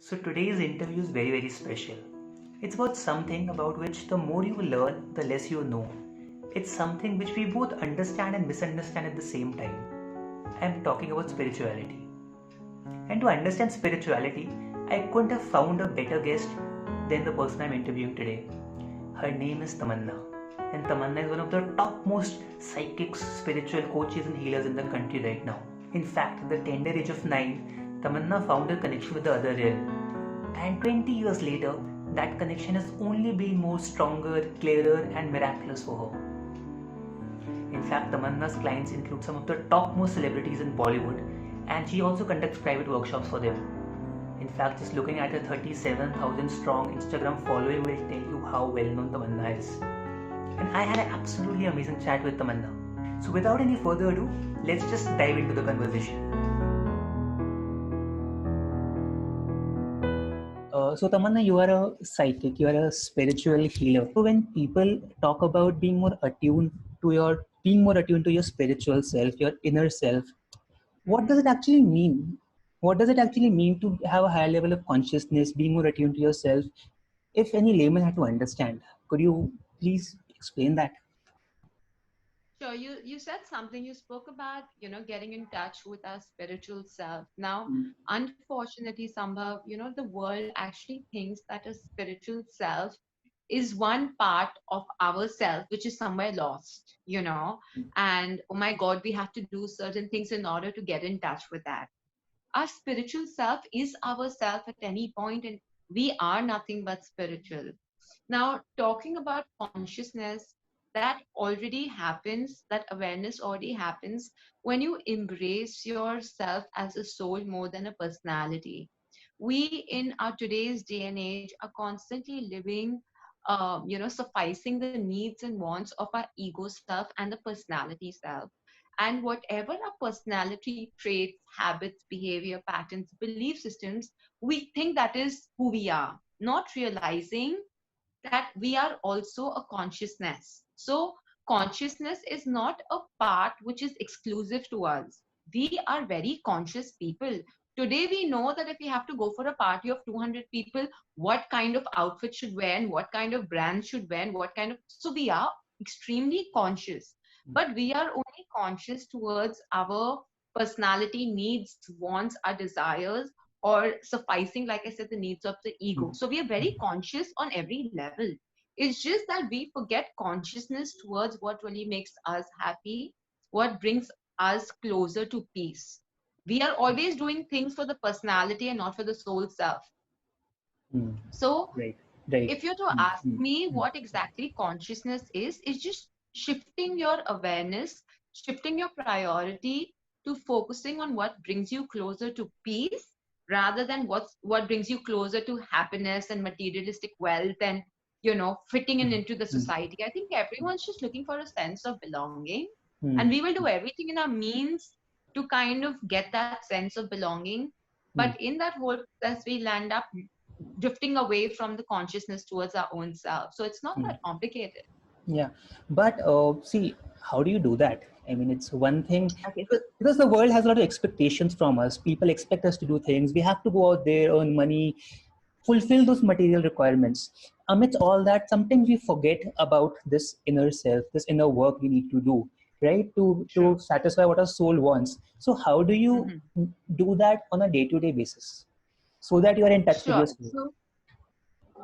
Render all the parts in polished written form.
So today's interview is very special. It's about something about which the more you learn, the less you know. It's something which we both understand and misunderstand at the same time. I'm talking about spirituality. And to understand spirituality, I couldn't have found a better guest than the person I'm interviewing today. Her name is Tamanna. And Tamanna is one of the topmost psychics, spiritual coaches, and healers in the country right now. In fact, at the tender age of 9, Tamanna found her connection with the other realm. And 20 years later, that connection has only been more stronger, clearer, and miraculous for her. In fact, Tamanna's clients include some of the topmost celebrities in Bollywood, and she also conducts private workshops for them. In fact, just looking at her 37,000 strong Instagram following will tell you how well known Tamanna is. And I had an absolutely amazing chat with Tamanna. So without any further ado, let's just dive into the conversation. So Tamanna, you are a psychic, you are a spiritual healer. So when people talk about being more attuned to your spiritual self, your inner self, what does it actually mean? What does it actually mean to have a higher level of consciousness, being more attuned to yourself? If any layman had to understand, could you please explain that? Sure, you said something. You spoke about, getting in touch with our spiritual self. Now, Mm. unfortunately, Sambhav, the world actually thinks that a spiritual self is one part of ourself, which is somewhere lost. And oh my God, we have to do certain things in order to get in touch with that. Our spiritual self is ourself at any point, and we are nothing but spiritual. Now, talking about consciousness, that already happens, that awareness already happens when you embrace yourself as a soul more than a personality. We, in our today's day and age, are constantly living, sufficing the needs and wants of our ego self and the personality self. And whatever our personality traits, habits, behavior patterns, belief systems, we think that is who we are, not realizing that we are also a consciousness. So, consciousness is not a part which is exclusive to us. We are very conscious people. Today, we know that if we have to go for a party of 200 people, what kind of outfit should wear and what kind of brand should wear and what kind of. So, we are extremely conscious, but we are only conscious towards our personality needs, wants, our desires, or sufficing, like I said, the needs of the ego. So we are very conscious on every level. It's just that we forget consciousness towards what really makes us happy, what brings us closer to peace. We are always doing things for the personality and not for the soul self. Mm. So Right, right. if you're to Mm. ask Mm. me Mm. what exactly consciousness is, it's just shifting your awareness, shifting your priority to focusing on what brings you closer to peace rather than what brings you closer to happiness and materialistic wealth and fitting in Mm. into the Mm. society. I think everyone's just looking for a sense of belonging, and Mm. we will do everything in our means to kind of get that sense of belonging. But Mm. in that whole process, we land up drifting away from the consciousness towards our own self. So it's not Mm. that complicated. Yeah, but see, how do you do that? I mean, it's one thing Okay. because the world has a lot of expectations from us. People expect us to do things. We have to go out there, earn money, fulfill those material requirements. Amidst all that, sometimes we forget about this inner self, this inner work we need to do, right? To True. satisfy what our soul wants. So, how do you Hmm. do that on a day-to-day basis so that you are in touch with Sure. your soul?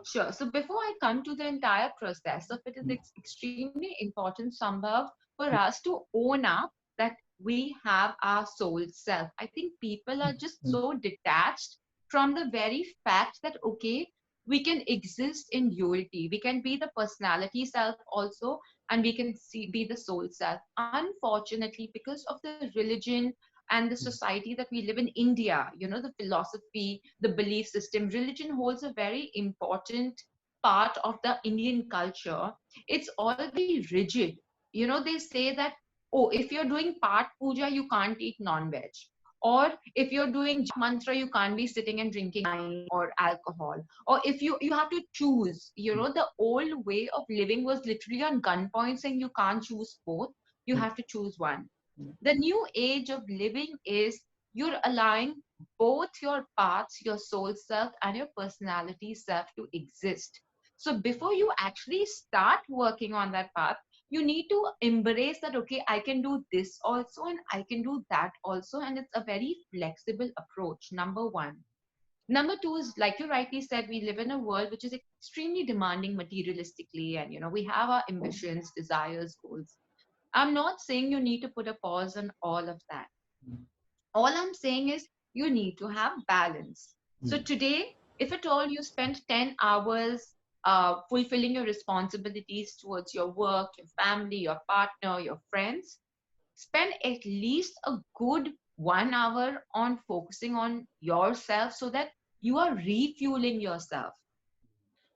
Sure. So before I come to the entire process of it, is it's extremely important, Sambhav, for us to own up that we have our soul self. I think people are just Mm. so detached from the very fact that, okay, we can exist in duality. We can be the personality self also, and we can be the soul self. Unfortunately, because of the religion and the society that we live in India, the philosophy, the belief system, religion holds a very important part of the Indian culture. It's all very rigid. They say that, oh, if you're doing part puja, you can't eat non-veg. Or if you're doing mantra, you can't be sitting and drinking wine or alcohol. Or if you have to choose, the old way of living was literally on gunpoint saying you can't choose both, you Mm. have to choose one. The new age of living is you're allowing both your parts, your soul self and your personality self to exist. So before you actually start working on that path, you need to embrace that, okay, I can do this also and I can do that also. And it's a very flexible approach, number one. Number two is, like you rightly said, we live in a world which is extremely demanding materialistically, and we have our ambitions, desires, goals. I'm not saying you need to put a pause on all of that. All I'm saying is you need to have balance. So Mm. today, if at all you spend 10 hours fulfilling your responsibilities towards your work, your family, your partner, your friends, spend at least a good 1 hour on focusing on yourself so that you are refueling yourself.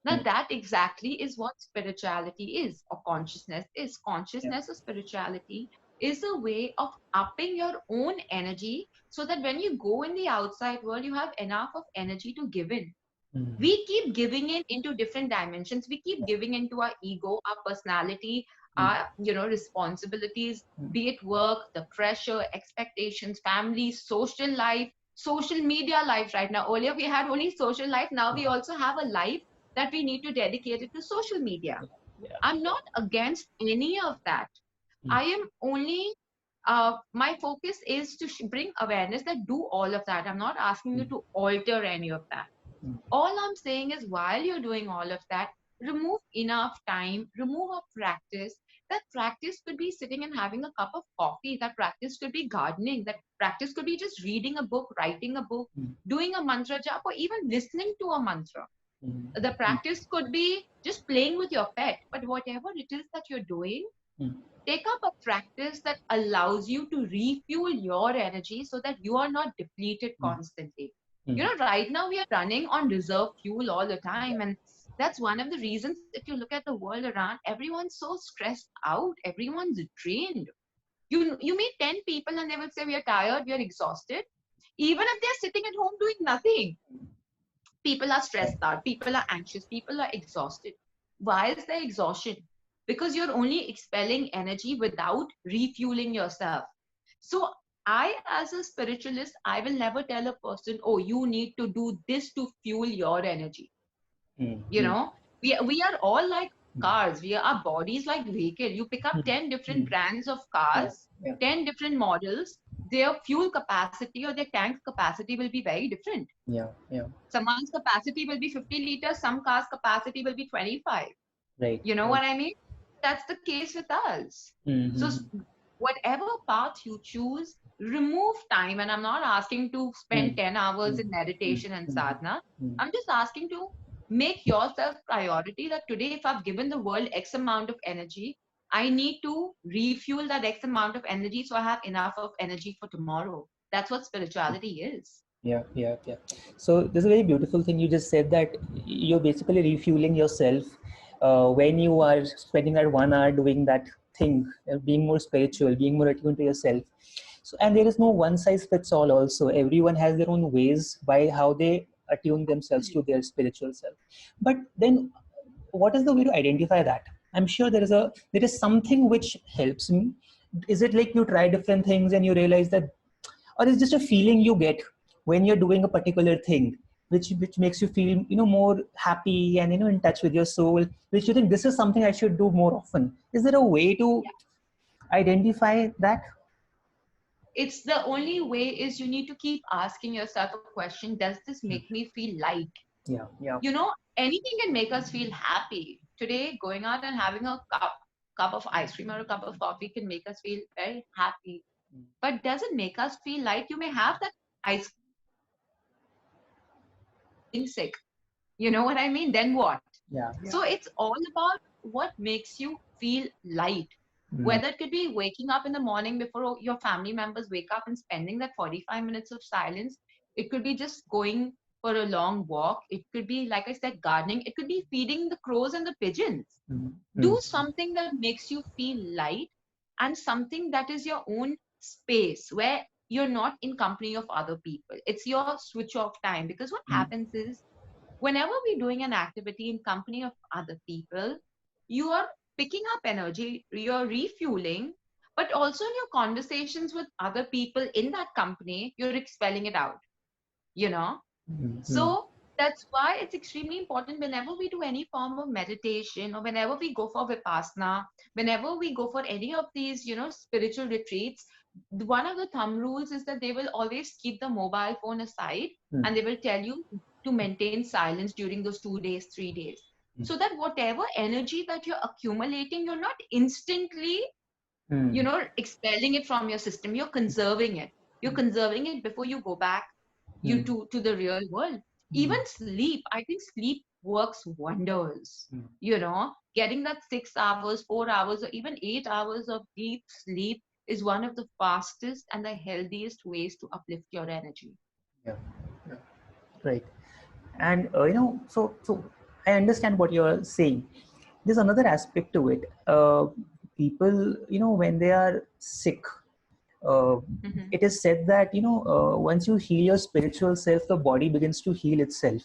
Now, Mm. that exactly is what spirituality is, or consciousness is. Yeah. Consciousness or spirituality is a way of upping your own energy so that when you go in the outside world, you have enough of energy to give in. Mm. We keep giving in into different dimensions. We keep giving into our ego, our personality, Mm. our responsibilities, Mm. be it work, the pressure, expectations, family, social life, social media life. Right now, earlier we had only social life, now we also have a life that we need to dedicate it to social media. Yeah. I'm not against any of that. Mm. I am only my focus is to bring awareness that do all of that. I'm not asking you Mm. to alter any of that. Mm. All I'm saying is, while you're doing all of that, remove enough time, remove a practice. That practice could be sitting and having a cup of coffee. That practice could be gardening. That practice could be just reading a book, writing a book, Mm. doing a mantra jap, or even listening to a mantra. Mm. The Mm. practice could be just playing with your pet. But whatever it is that you're doing, Mm. take up a practice that allows you to refuel your energy so that you are not depleted Mm. constantly. Mm. Right now we are running on reserve fuel all the Yeah. time, and that's one of the reasons. If you look at the world around, everyone's so stressed out, everyone's drained. You meet 10 people and they will say, we are tired, we are exhausted, even if they're sitting at home doing nothing. People are stressed out, people are anxious, people are exhausted. Why is there exhaustion? Because you're only expelling energy without refueling yourself. So I, as a spiritualist, I will never tell a person, oh, you need to do this to fuel your energy. Mm. you Mm. know we are all like Mm. cars. Our bodies like vehicle. You pick up Mm. 10 different Mm. brands of Yeah. cars, Yeah. 10 different models. Their fuel capacity or their tank capacity will be very different. Yeah. Yeah. Someone's capacity will be 50 liters, some cars capacity will be 25. Right. You know Right. what I mean? That's the case with us. So Mm. whatever path you choose, remove time. And I'm not asking to spend Mm. 10 hours Mm. in Mm. meditation and Mm. sadhana. Mm. I'm just asking to make yourself priority, that today if I've given the world X amount of energy, I need to refuel that X amount of energy so I have enough of energy for tomorrow. That's what spirituality is. Yeah, yeah, yeah. So this is a very beautiful thing you just said, that you're basically refueling yourself when you are spending that 1 hour doing that thing, being more spiritual, being more attuned to yourself. So, and there is no one size fits all. Also, everyone has their own ways by how they attune themselves to their spiritual self. But then, what is the way to identify that? I'm sure there is something which helps me. Is it like you try different things and you realize that, or it's just a feeling you get when you're doing a particular thing which makes you feel more happy and in touch with your soul, which you think this is something I should do more often? Is there a way to identify that? It's the only way is you need to keep asking yourself a question. Does this make me feel light? Yeah, yeah. Anything can make us feel happy. Today, going out and having a cup of ice cream or a cup of coffee can make us feel very happy. But does it make us feel light? You may have that ice cream sick. You know what I mean? Then what? Yeah, yeah. So it's all about what makes you feel light. Mm. Whether it could be waking up in the morning before your family members wake up and spending that 45 minutes of silence. It could be just going for a long walk. It could be, like I said, gardening. It could be feeding the crows and the pigeons. Mm. Mm. Do something that makes you feel light, and something that is your own space where you're not in company of other people. It's your switch off time. Because what Mm. happens is, whenever we're doing an activity in company of other people, you are picking up energy, you're refueling, but also in your conversations with other people in that company, you're expelling it out. you know. Mm-hmm. So that's why it's extremely important whenever we do any form of meditation or whenever we go for vipassana, whenever we go for any of these, spiritual retreats, one of the thumb rules is that they will always keep the mobile phone aside and they will tell you to maintain silence during those 2 days, 3 days. So that whatever energy that you're accumulating, you're not instantly, Mm-hmm. expelling it from your system. You're conserving it. You're conserving it before you go back you Mm-hmm. to the real world. Even sleep, I think sleep works wonders. Getting that 6 hours, 4 hours, or even 8 hours of deep sleep is one of the fastest and the healthiest ways to uplift your energy. Yeah, yeah, right. And so I understand what you're saying. There's another aspect to it. People, when they are sick, uh, Mm-hmm. it is said that once you heal your spiritual self, the body begins to heal itself,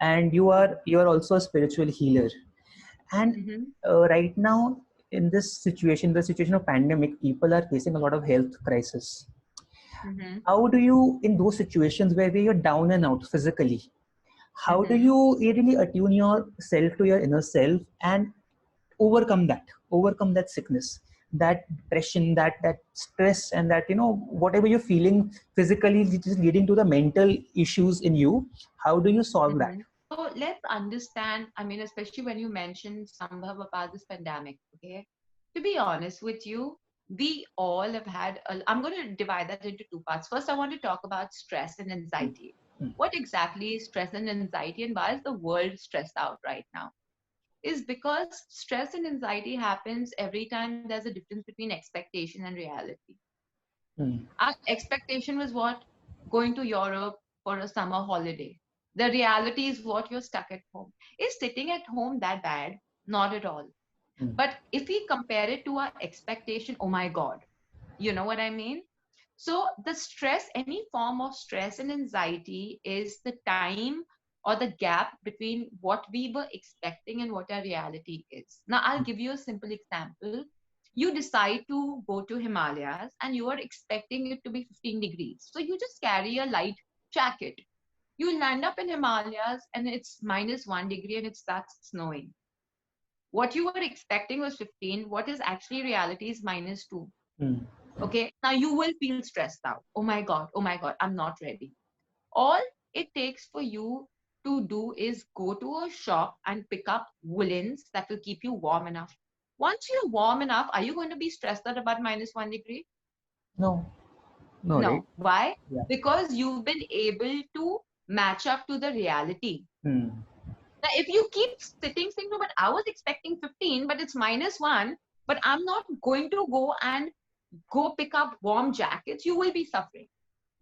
and you are also a spiritual healer. And Mm-hmm. right now, in this situation, the situation of pandemic, people are facing a lot of health crisis. Mm-hmm. How do you, in those situations where you're down and out physically, how do Mm-hmm. you really attune yourself to your inner self and overcome that sickness, that depression, that stress, and that whatever you're feeling physically, which is leading to the mental issues in you? How do you solve that? Mm-hmm. So let's understand, I mean, especially when you mentioned Sambhav about this pandemic, okay? To be honest with you, we all have had, I'm going to divide that into two parts. First, I want to talk about stress and anxiety. Mm, What exactly is stress and anxiety, and why is the world stressed out right now? Is because stress and anxiety happens every time there's a difference between expectation and reality. mm, Our expectation was what? Going to Europe for a summer holiday. The reality is what? You're stuck at home. Is sitting at home that bad? Not at all. mm, But if we compare it to our expectation, oh my God, you know what I mean? So the stress, any form of stress and anxiety is the time or the gap between what we were expecting and what our reality is. Now, I'll give you a simple example. You decide to go to Himalayas and you are expecting it to be 15 degrees. So you just carry a light jacket. You land up in Himalayas and it's -1 degree and it starts snowing. What you were expecting was 15. What is actually reality is -2. mm, Okay, now you will feel stressed out. Oh my God, I'm not ready. All it takes for you to do is go to a shop and pick up woolens that will keep you warm enough. Once you're warm enough, are you going to be stressed out about -1 degree? no, no, right? No. Why? Yeah. Because you've been able to match up to the reality. Mm, Now, if you keep sitting saying, no, but I was expecting 15, but it's -1, but I'm not going to go and go pick up warm jackets, you will be suffering.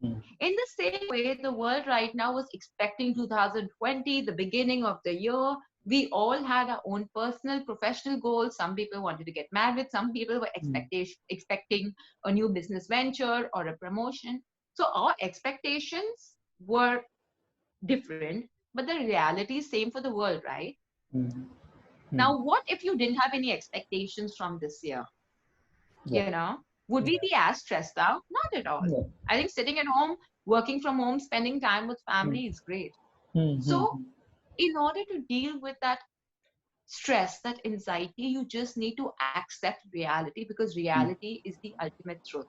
mm, In the same way, the world right now was expecting 2020, the beginning of the year. We all had our own personal, professional goals. Some people wanted to get married. Some people were mm, expecting a new business venture or a promotion. So our expectations were different, but the reality is same for the world, right? mm, mm. Now, what if you didn't have any expectations from this year? Yeah, You know, would we yeah, be as stressed out? Not at all. yeah. I think sitting at home, working from home, spending time with Mm, family is great. mm, So, mm, in order to deal with that stress, that anxiety, you just need to accept reality because mm, reality is the ultimate truth.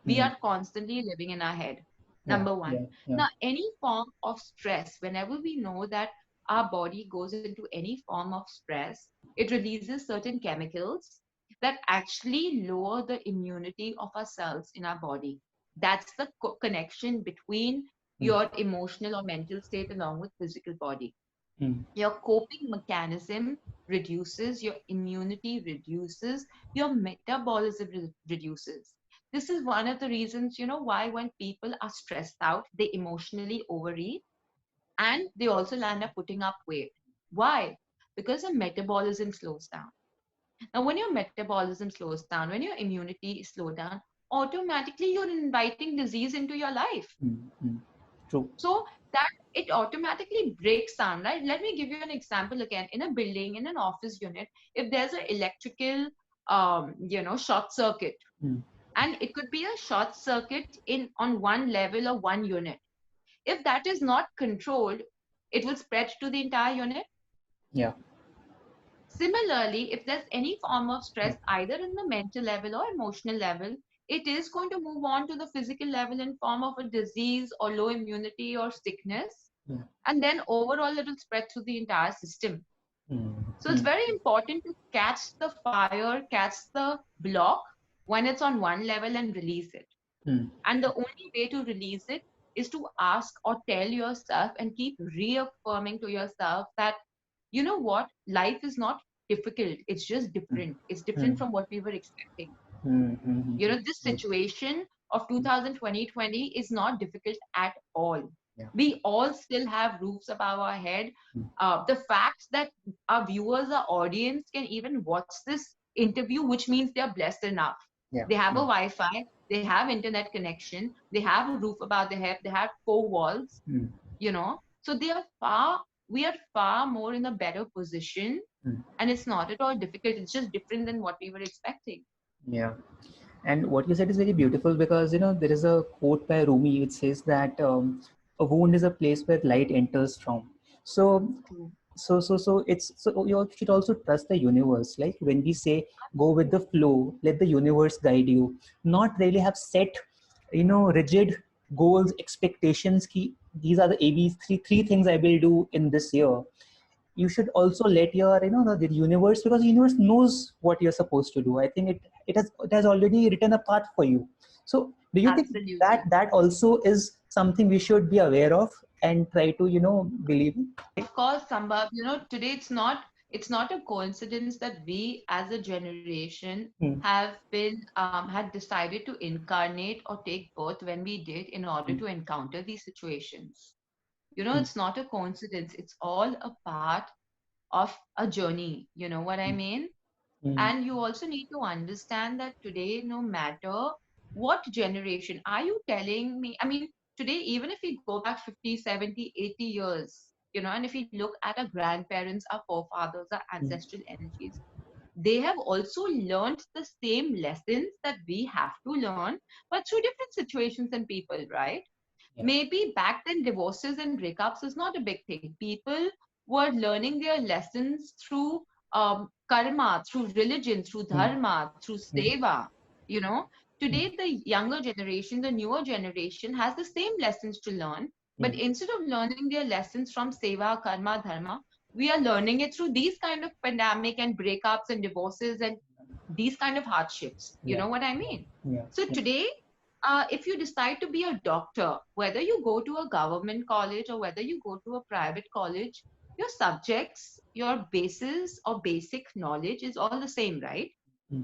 We mm. are constantly living in our head. Yeah, Number one. yeah, yeah. Now, any form of stress, whenever we know that our body goes into any form of stress, it releases certain chemicals that actually lower the immunity of our cells in our body. That's the connection between Mm, your emotional or mental state along with physical body. mm, Your coping mechanism reduces, your immunity reduces, your metabolism reduces. This is one of the reasons, why when people are stressed out, they emotionally overeat and they also land up putting up weight. Why? Because the metabolism slows down. Now, when your metabolism slows down, when your immunity is slowed down, automatically you're inviting disease into your life. mm, mm. True. So that it automatically breaks down, right? Let me give you an example again. In a building, in an office unit, if there's an electrical, short circuit, Mm, and it could be a short circuit in on one level or one unit. If that is not controlled, it will spread to the entire unit. Yeah. Similarly, if there's any form of stress, either in the mental level or emotional level, it is going to move on to the physical level in form of a disease or low immunity or sickness. Yeah. And then overall, it will spread through the entire system. Mm. So it's very important to catch the fire, catch the block when it's on one level and release it. Mm. And the only way to release it is to ask or tell yourself and keep reaffirming to yourself that, you know what, life is not difficult. It's just different. It's different Mm. from what we were expecting. Mm. You know, this situation of 2020 is not difficult at all. Yeah. We all still have roofs above our head. The fact that our viewers, our audience can even watch this interview, which means they're blessed enough. Yeah. They have a Wi-Fi, they have internet connection, they have a roof above their head, they have four walls, Mm. you know. So we are far more in a better position, Mm. and it's not at all difficult. It's just different than what we were expecting. Yeah. And what you said is very beautiful because, there is a quote by Rumi which says that a wound is a place where light enters from. So, True. so you should also trust the universe. Like when we say go with the flow, let the universe guide you. Not really have set, rigid goals, expectations. These are the ABs, three things I will do in this year. You should also let your the universe, because the universe knows what you're supposed to do. I think it has already written a path for you. So do you think Absolutely. that also is something we should be aware of and try to believe in? Of course, Sambhav, you know, today it's not a coincidence that we as a generation Hmm. have been had decided to incarnate or take birth when we did in order Hmm. to encounter these situations. You know, Hmm. it's not a coincidence. It's all a part of a journey. You know what I mean? Hmm. And you also need to understand that today, no matter what generation, are you telling me? I mean, today, even if we go back 50, 70, 80 years, you know, and if we look at our grandparents, our forefathers, our Hmm. ancestral energies, they have also learned the same lessons that we have to learn, but through different situations and people, right? Yeah. Maybe back then divorces and breakups is not a big thing. People were learning their lessons through karma, through religion, through Hmm. dharma, through Hmm. seva. You know, Hmm. today the younger generation, the newer generation has the same lessons to learn, but Hmm. instead of learning their lessons from seva, karma, dharma, we are learning it through these kind of pandemic and breakups and divorces and these kind of hardships. You Yeah. know what I mean? Yeah. So Yeah. today, if you decide to be a doctor, whether you go to a government college or whether you go to a private college, your subjects, your basis or basic knowledge is all the same, right? Hmm.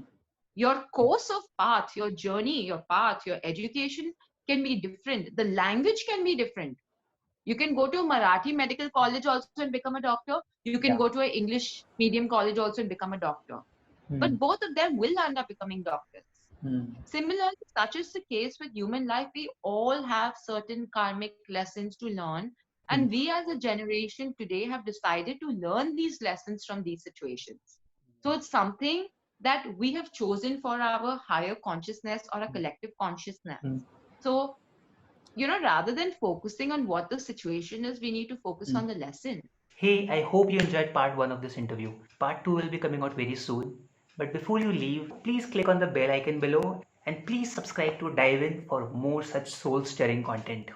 Your course of path, your journey, your path, your education can be different. The language can be different. You can go to a Marathi medical college also and become a doctor. You can Yeah. go to an English medium college also and become a doctor. Hmm. But both of them will end up becoming doctors. Hmm. Similarly, such is the case with human life. We all have certain karmic lessons to learn. Hmm. And we as a generation today have decided to learn these lessons from these situations. So it's something that we have chosen for our higher consciousness or a collective consciousness. Hmm. So, you know, rather than focusing on what the situation is, we need to focus Hmm. on the lesson. Hey, I hope you enjoyed part 1 of this interview. Part 2 will be coming out very soon. But before you leave, please click on the bell icon below and please subscribe to Dive In for more such soul stirring content.